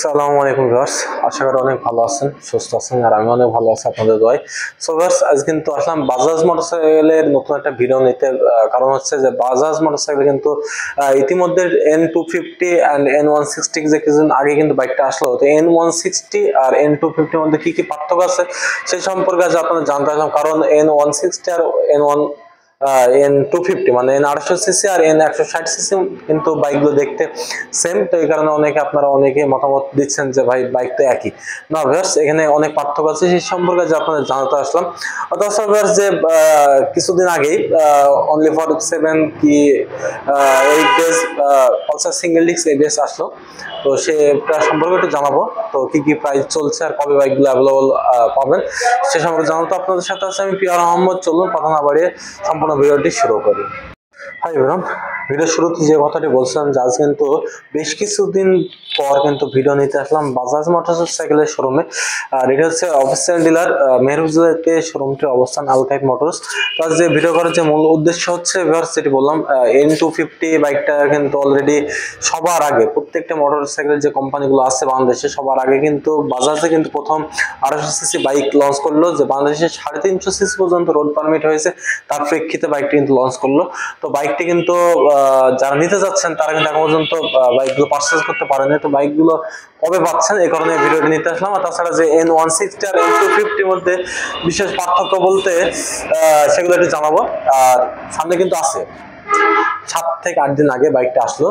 আসসালামু আলাইকুম ভিউয়ার্স, আশা করি অনেক ভালো আছেন, সুস্থ আছেন, আর আমি অনেক ভালো আছি আপনাদের দোয়ায়। সো ভিউয়ার্স, আজ কিন্তু আসলাম বাজাজ মোটরসাইকেলের নতুন একটা ভিডিও নিতে। কারণ হচ্ছে যে বাজাজ মোটরসাইকেল কিন্তু ইতিমধ্যে N250 and N160 যে কিছুদিন আগে কিন্তু বাইকটা আসলো, তো N160 আর N250 মধ্যে কি কি পার্থক্য আছে সেই সম্পর্কে আজ আপনারা জানতে আসলাম। কারণ N160 আর N250 মানে N800 সিসি আর N160 সিসি কিন্তু বাইকগুলো দেখতে সেম, তো এই কারণে অনেকে মতামত দিচ্ছেন যে ভাই বাইক তো একই। না ভিউয়ার্স, এখানে অনেক পার্থক্য আছে, সেই সম্পর্কে যে আপনাদের জানাতে আসলাম। অথচ ভিউয়ার্স যে কিছুদিন আগেই অনলি ফর 7 কি 8 days Pulsar single disc ABS আসলো, তো সেটা সম্পর্কে একটু জানাবো। তো কি কি প্রাইস চলছে আর কবে বাইকগুলো অ্যাভেলেবল পাবেন সে সম্পর্কে জানাতে আপনাদের সাথে আছে আমি পিয়ার আহমদ। চলুন কথা না বাড়িয়ে সম্পূর্ণ ভিডিওটি শুরু করি। হাই এভরিওয়ান, ভিডিও শুরুতে যে কথাটি বলছিলাম যে আজ কিন্তু বেশ কিছুদিন পর কিন্তু ভিডিও নিতে আসলাম বাজাজ মোটরসাইকেলের শোরুমে। আর এটা হচ্ছে অফিসিয়াল ডিলার মেহরুজুল্লাহতে শোরুমটির অবস্থান আলকাইপ মোটরস। তো আজ যে ভিডিও করার যে মূল উদ্দেশ্য হচ্ছে ভিউয়ার্স, যেটি বললাম N250 বাইকটা কিন্তু অলরেডি সবার আগে প্রত্যেকটা মোটরসাইকেলের যে কোম্পানিগুলো আছে বাংলাদেশে সবার আগে কিন্তু বাজাজে কিন্তু প্রথম 800 সিসি বাইক লঞ্চ করলো, যে বাংলাদেশে 350 সিসি পর্যন্ত রোড পারমিট হয়েছে, তার প্রেক্ষিতে বাইকটি কিন্তু লঞ্চ করলো। তো বাইকটি কিন্তু যারা নিতে যাচ্ছেন তারা কিন্তু এখন পর্যন্ত বাইকগুলো পারচেজ করতে পারেনি। তো বাইকগুলো কবে পাচ্ছেন এই কারণে ভিডিওটি নিতে আসলাম। আর তাছাড়া যে N160 আর N250 মধ্যে বিশেষ পার্থক্য বলতে সেগুলো একটু জানাবো। আর সামনে কিন্তু আছে 7 থেকে 8 দিন আগে বাইকটা আসলো,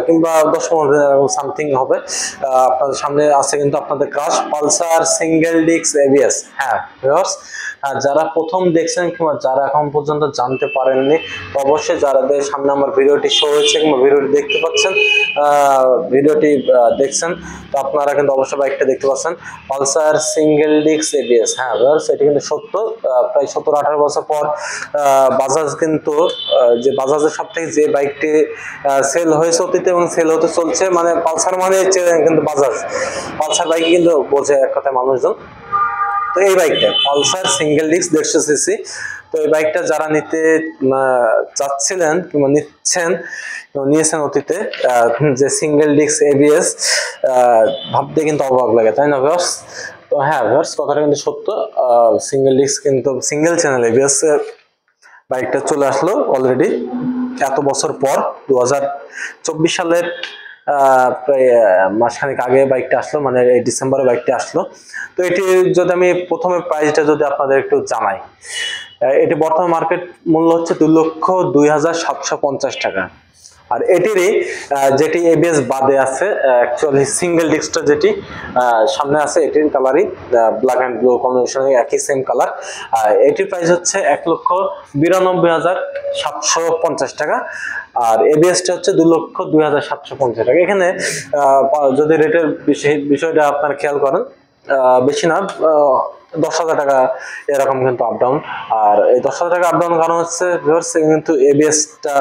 কিংবা 10-15 দিন সামথিং হবে। আপনাদের সামনে আছে কিন্তু আপনাদের crush Pulsar single disc ABS. হ্যাঁ ভিউয়ার্স, যারা প্রথম দেখছেন কিংবা যারা এখন পর্যন্ত জানতে পারেননি, তো অবশ্যই যাদের সামনে আমার ভিডিওটি শো হয়েছে কিংবা ভিডিওটি দেখতে পাচ্ছেন, ভিডিওটি দেখছেন, তো আপনারা কিন্তু অবশ্যই বাইকটা দেখতে পাচ্ছেন পালসার সিঙ্গেল ডিস্ক এবিএস। হ্যাঁ ভিউয়ার্স, এটি কিন্তু সত্য, প্রায় 17-18 বছর পর বাজাজ কিন্তু যে বাজাজের সব থেকে যে বাইকটি সেল হয়েছে অতীতে এবং সেল হতে চলছে, মানে পালসার মানে কিন্তু বাজাজ পালসার বাইক কিন্তু বোঝে এক কথায় মানুষজন। তো এই বাইকটা পালসার সিঙ্গেল ডিস্ক 150 সিসি। তো এই বাইকটা যারা নিতে চাচ্ছিলেন কিংবা নিয়েছেন অতীতে, যে সিঙ্গেল ডিস্ক এবিএস ভাবতে কিন্তু অবাক লাগে, তাই না ভিউয়ার্স? তো হ্যাঁ ভিউয়ার্স, কথাটা কিন্তু সত্য, সিঙ্গেল ডিস্ক কিন্তু সিঙ্গেল চ্যানেল এবিএস বাইকটা চলে আসলো অলরেডি এত বছর পর। 2024 সালের প্রায় মাসখানেক আগে বাইকটা আসলো, মানে এই ডিসেম্বরে বাইকটা আসলো। তো এটি যদি আমি প্রথমে প্রাইসটা যদি আপনাদের একটু জানাই, এটি বর্তমান মার্কেট মূল্য হচ্ছে 2,02,750 টাকা। আর এটিরই যেটি এবিএস বাদে আছে, অ্যাকচুয়ালি সিঙ্গেল ডিস্কটা যেটি সামনে আছে, এটির কালারই ব্ল্যাক অ্যান্ড ব্লু কম্বিনেশনে একই সেম কালার। এটির প্রাইস হচ্ছে 1,92,750 টাকা। আর এবিএসটা হচ্ছে 2,02,750 টাকা। এখানে যদি রেটের বিষয়টা আপনারা খেয়াল করেন, বেশি না, 10,000 টাকা এরকম কিন্তু আপ ডাউন। আর এই 10,000 টাকা আপ ডাউন কারণ হচ্ছে কিন্তু এবিএসটা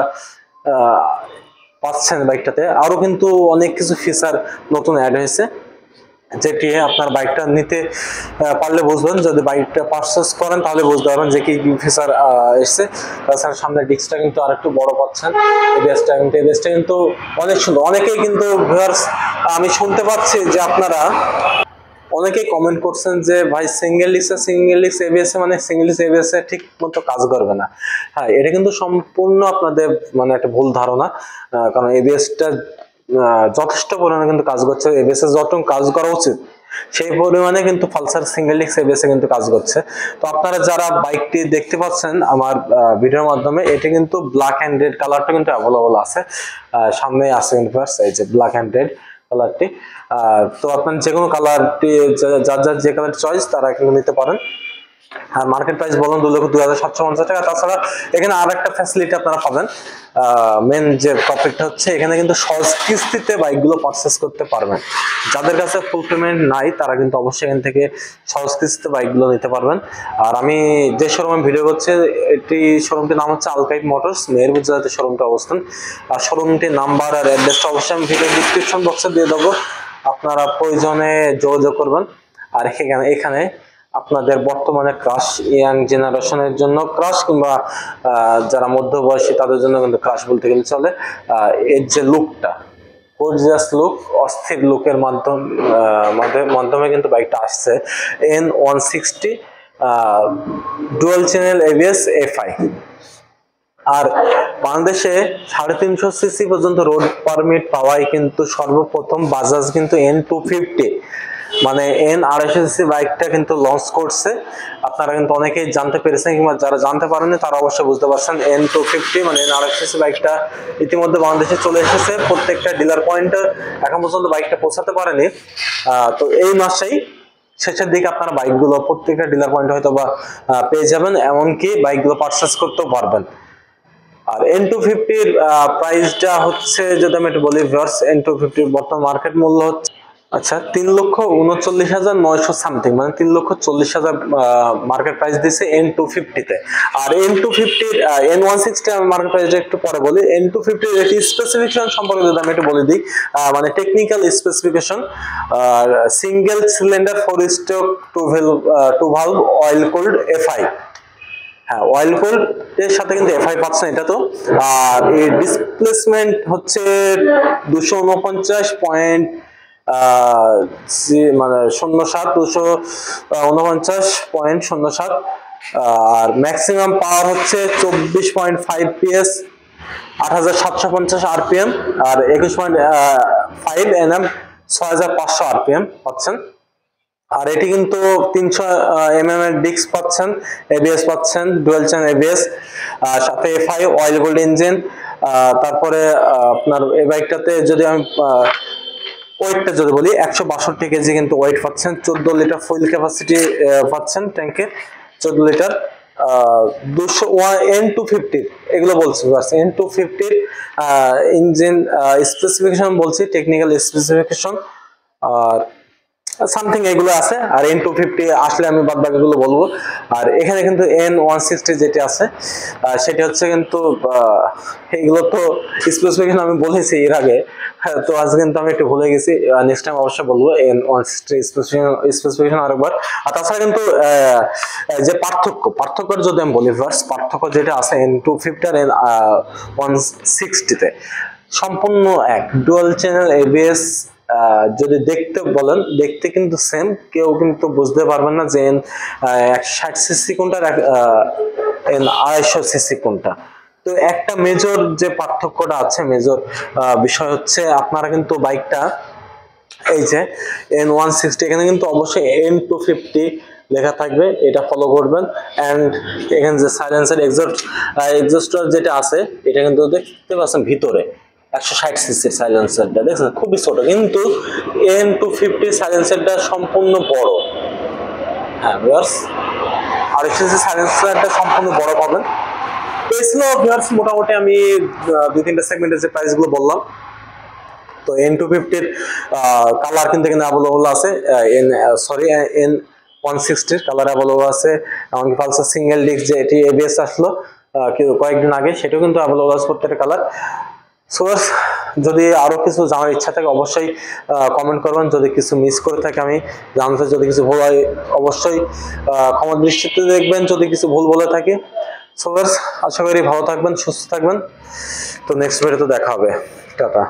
পাচ্ছেন বাইকটাতে, আরো কিন্তু অনেক কিছু ফিচার নতুন অ্যাড হয়েছে, যেটি আপনার বাইকটা নিতে পারলে বুঝবেন। যদি বাইকটা পারচেস করেন তাহলে বুঝতে পারবেন যে কি ফিচার এসছে। তাছাড়া সামনে ডিস্কটা কিন্তু আরেকটু বড় পাচ্ছেন, এবিএসটা কিন্তু অনেক সুন্দর। অনেকেই কিন্তু ভিউয়ার্স, আমি শুনতে পাচ্ছি যে আপনারা অনেকেই কমেন্ট করছেন যে ভাই সিঙ্গেল ডিস্ক এবিএস মানে সিঙ্গেল ডিস্ক এবিএস ঠিক মতো কাজ করবে না। হ্যাঁ, এটা কিন্তু সম্পূর্ণ আপনাদের মানে একটা ভুল ধারণা। কারণ এবিএসটা যথেষ্ট পরিমাণে কিন্তু কাজ করছে, এবিএস এর যতটুকু কাজ করা উচিত সেই পরিমাণে কিন্তু পালসার সিঙ্গেল ডিস্ক এবিএস কিন্তু কাজ করছে। তো আপনারা যারা বাইকটি দেখতে পাচ্ছেন আমার ভিডিওর মাধ্যমে, এটি কিন্তু ব্ল্যাক এন্ড রেড কালারটা কিন্তু অ্যাভেলেবল আছে, সামনে আছে কিন্তু এই যে ব্ল্যাক এন্ড রেড কালারটি। তো আপনার যে কোনো কালারটি যার যে কালার চয়েস তারা কিন্তু নিতে পারেন। আর মার্কেট প্রাইস বলুন 2,02,750 টাকা। তাছাড়া এখানে আর একটা ফ্যাসিলিটি আপনারা পাবেন, মেন যে টপিকটা হচ্ছে এখানে কিন্তু সহজ কিস্তিতে বাইকগুলো পারচেস করতে পারবেন। যাদের কাছে ফুল পেমেন্ট নাই তারা কিন্তু অবশ্যই এখান থেকে সহজ কিস্তিতে বাইকগুলো নিতে পারবেন। আর আমি যে শোরুমে ভিডিও করছি, এটি শোরুমটির নাম হচ্ছে আলকাইপ মোটরস, মেহেরপুরজাতে শোরুমটা অবস্থান। আর শোরুমটির নাম্বার আর অ্যাড্রেসটা অবশ্যই আমি ভিডিও ডিসক্রিপশন বক্সে দিয়ে দেবো, আপনারা প্রয়োজনে যোগাযোগ করবেন। আর এখানে আপনাদের বর্তমানে ক্রাশ ইয়াং জেনারেশনের জন্য ক্রাশ, কিংবা যারা মধ্যবয়সী তাদের জন্য কিন্তু ক্রাশ বলতে গেলে চলে। এর যে লুকটা গর্জিয়াস লুক, অস্থির লুকের মাধ্যমে কিন্তু বাইকটা আসছে N160 dual channel ABS FI। আর বাংলাদেশে 350 সিসি পর্যন্ত রোড পারমিট পাওয়াই কিন্তু সর্বপ্রথম বাজাজ কিন্তু N250 মানে N250 বাইকটা কিন্তু লঞ্চ করছে। আপনারা কিন্তু অনেকেই জানতে পেরেছেন, কিংবা যারা জানতে পারেননি তারা অবশ্যই বুঝতে পারছেন। N250 মানে N250 বাইকটা ইতিমধ্যে বাংলাদেশে চলে এসেছে, প্রত্যেকটা ডিলার পয়েন্টে এখন পর্যন্ত বাইকটা পৌঁছাতে পারেনি। তো এই মাসেই শেষের দিকে আপনারা বাইকগুলো প্রত্যেকটা ডিলার পয়েন্টে হয়তো বা পেয়ে যাবেন, এমনকি বাইকগুলো পারচেস করতেও পারবেন। আর N250 এর প্রাইসটা হচ্ছে, যদি আমি একটু বলি ভিউয়ার্স, N250 এর বর্তমান মার্কেট মূল্য হচ্ছে 3,39,900 সামথিং, মানে 3,40,000 মার্কেট প্রাইস দিচ্ছে N250 তে। আর N250 N160 আমি মার্কেট প্রাইসটা একটু পরে বলি। N250 এর একটি স্পেসিফিকেশন সম্পর্কে যদি আমি একটু বলে দিই, মানে technical specification, single cylinder 4 stroke 2 valve oil cooled FI। হ্যাঁ, অয়েল কুলড এর সাথে কিন্তু FI পাচ্ছেন এটা তো। আর এর ডিসপ্লেসমেন্ট হচ্ছে 249 মানে 249.07। আর ম্যাক্সিমাম পাওয়ার হচ্ছে 24.5 PS, 8750 RPM, আর 21.5 Nm, 6500 RPM পাচ্ছেন। আর এটি কিন্তু 300 mm এর ডিস্ক পাচ্ছেন, ABS পাচ্ছেন, ডুয়াল চ্যানেল ABS, সাথে FI অয়েল কুলড ইঞ্জিন। তারপরে আপনার এই বাইকটাতে যদি আমি ওয়েটটা যদি বলি, 162 কেজি কিন্তু ওয়েট পাচ্ছেন, 14 লিটার ফুয়েল ক্যাপাসিটি পাচ্ছেন ট্যাঙ্কে, 14 লিটার। N250 এগুলো বলছি, N250 ইঞ্জিন স্পেসিফিকেশন বলছি, টেকনিক্যাল স্পেসিফিকেশন আর সামথিং এগুলো আছে। আর N250 আসলে আমি বাদ বাকিগুলো বলবো। আর এখানে কিন্তু N160 যেটা আছে সেটা হচ্ছে কিন্তু এগুলো তো স্পেসিফিকেশন আমি বলেছি এর আগে, তো আজ কিন্তু আমি একটু ভুলে গেছি, নেক্সট টাইম অবশ্যই বলবো N160 স্পেসিফিকেশন আরেকবার। আর তাছাড়া কিন্তু যে পার্থক্য যদি আমি বলি ফার্স্ট, পার্থক্য যেটা আছে N250 আর N160 তে সম্পূর্ণ এক। ডুয়াল চ্যানেল ABS যদি দেখতে বলেন, দেখতে কিন্তু সেম, কেউ কিন্তু বুঝতে পারবেন না যে 160 সিসি কোনটা, N250 সিসি কোনটা। তো একটা মেজর যে পার্থক্যটা আছে, মেজর বিষয় হচ্ছে আপনারা কিন্তু বাইকটা এই যে N160 এখানে কিন্তু অবশ্যই N250 লেখা থাকবে, এটা ফলো করবেন। এন্ড এখানে যে সাইলেন্সার এক্সস্টার যেটা আছে, এটা কিন্তু দেখতে পাচ্ছেন ভিতরে 160 সিসির সাইলেন্সারটা দেখছেন, খুবই ছোট, কিন্তু N250 সাইলেন্সারটা সম্পূর্ণ বড়। হ্যাঁ ভিউয়ার্স, আর এক্সএসি সাইলেন্সারটা সম্পূর্ণ বড় পাবেন। তো এই ছিল ভিউয়ার্স মোটামুটি আমি 2-3টা সেগমেন্টের যে প্রাইসগুলো বললাম। তো N250 এর কালার কিন্তু এখানে অ্যাভেলেবল আছে, N160 কালার অ্যাভেলেবল আছে। এমনকি পালসার সিঙ্গেল ডিস্ক যে এটি ABS আসলো কয়েকদিন আগে, সেটাও কিন্তু অ্যাভেলেবল আছে প্রত্যেকটা কালার। সো যদি আরো কিছু জানার ইচ্ছা থাকে অবশ্যই কমেন্ট করবেন, যদি কিছু মিস করে থাকে আমি জানতে, যদি কিছু ভুল হয় অবশ্যই ক্ষমা দৃষ্টিতে দেখবেন যদি কিছু ভুল বলে থাকি। সো আশা করি ভালো থাকবেন, সুস্থ থাকবেন। তো নেক্সট ভিডিওতে দেখা হবে, টাটা।